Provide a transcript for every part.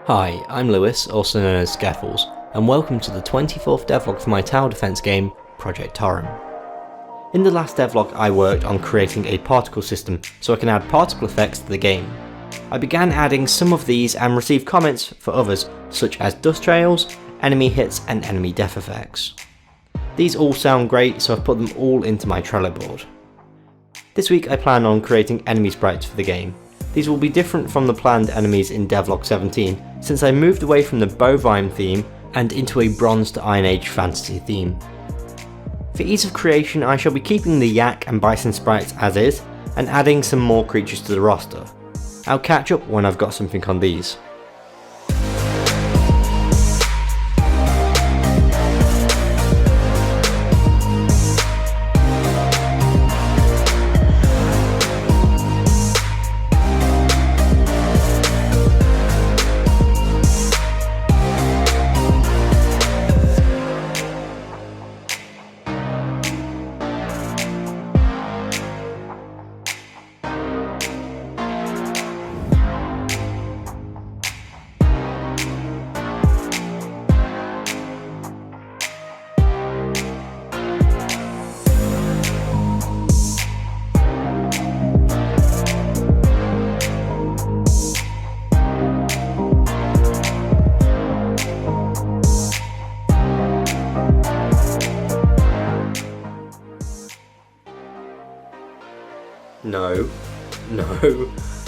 Hi, I'm Lewis, also known as Scaffles, and welcome to the 24th devlog for my tower defense game, Project Torrim. In the last devlog I worked on creating a particle system so I can add particle effects to the game. I began adding some of these and received comments for others, such as dust trails, enemy hits and enemy death effects. These all sound great, so I've put them all into my Trello board. This week I plan on creating enemy sprites for the game. These will be different from the planned enemies in Devlog 17, since I moved away from the bovine theme and into a Bronze to Iron Age fantasy theme. For ease of creation, I shall be keeping the yak and bison sprites as is, and adding some more creatures to the roster. I'll catch up when I've got something on these.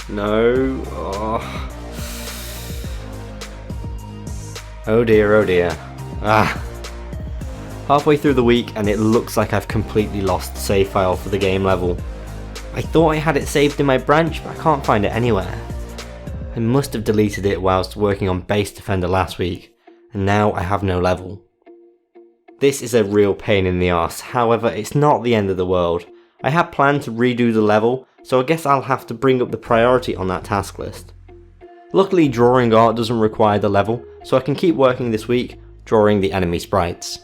No. Oh dear. Halfway through the week and it looks like I've completely lost the save file for the game level. I thought I had it saved in my branch, but I can't find it anywhere. I must have deleted it whilst working on Base Defender last week, and now I have no level. This is a real pain in the arse, however it's not the end of the world. I had planned to redo the level, so I guess I'll have to bring up the priority on that task list. Luckily drawing art doesn't require the level, so I can keep working this week, drawing the enemy sprites.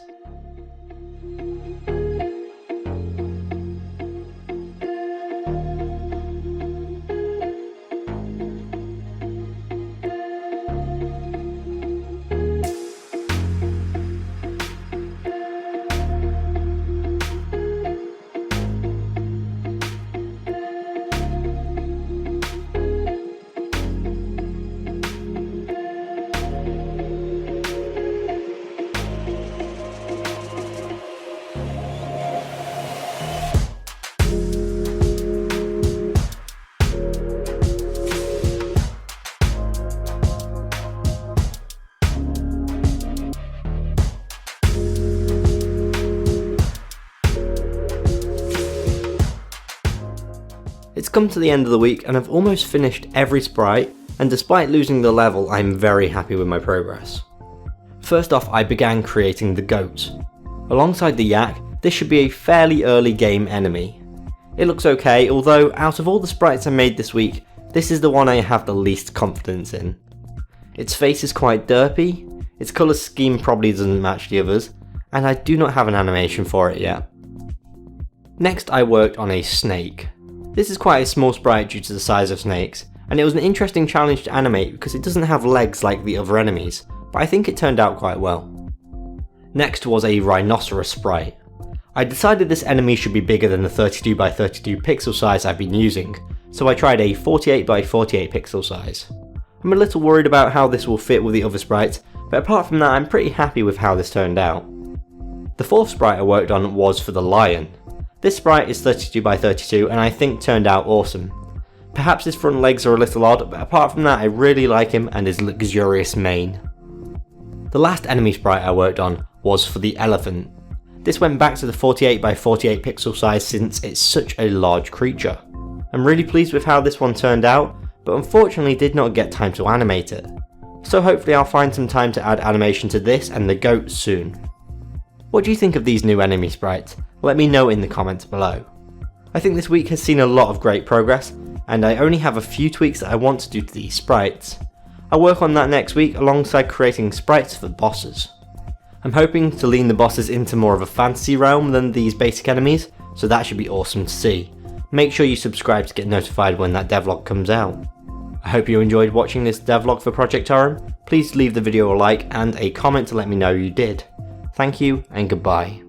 It's come to the end of the week and I've almost finished every sprite, and despite losing the level, I'm very happy with my progress. First off, I began creating the goat. Alongside the yak, this should be a fairly early game enemy. It looks okay, although out of all the sprites I made this week, this is the one I have the least confidence in. Its face is quite derpy, its colour scheme probably doesn't match the others, and I do not have an animation for it yet. Next I worked on a snake. This is quite a small sprite due to the size of snakes, and it was an interesting challenge to animate because it doesn't have legs like the other enemies, but I think it turned out quite well. Next was a Rhinoceros sprite. I decided this enemy should be bigger than the 32x32 pixel size I've been using, so I tried a 48x48 pixel size. I'm a little worried about how this will fit with the other sprites, but apart from that I'm pretty happy with how this turned out. The fourth sprite I worked on was for the lion. This sprite is 32x32 and I think turned out awesome. Perhaps his front legs are a little odd, but apart from that I really like him and his luxurious mane. The last enemy sprite I worked on was for the elephant. This went back to the 48x48 pixel size since it's such a large creature. I'm really pleased with how this one turned out, but unfortunately did not get time to animate it. So hopefully I'll find some time to add animation to this and the goat soon. What do you think of these new enemy sprites? Let me know in the comments below. I think this week has seen a lot of great progress, and I only have a few tweaks that I want to do to these sprites. I'll work on that next week alongside creating sprites for the bosses. I'm hoping to lean the bosses into more of a fantasy realm than these basic enemies, so that should be awesome to see. Make sure you subscribe to get notified when that devlog comes out. I hope you enjoyed watching this devlog for Project Torrim. Please leave the video a like and a comment to let me know you did. Thank you and goodbye.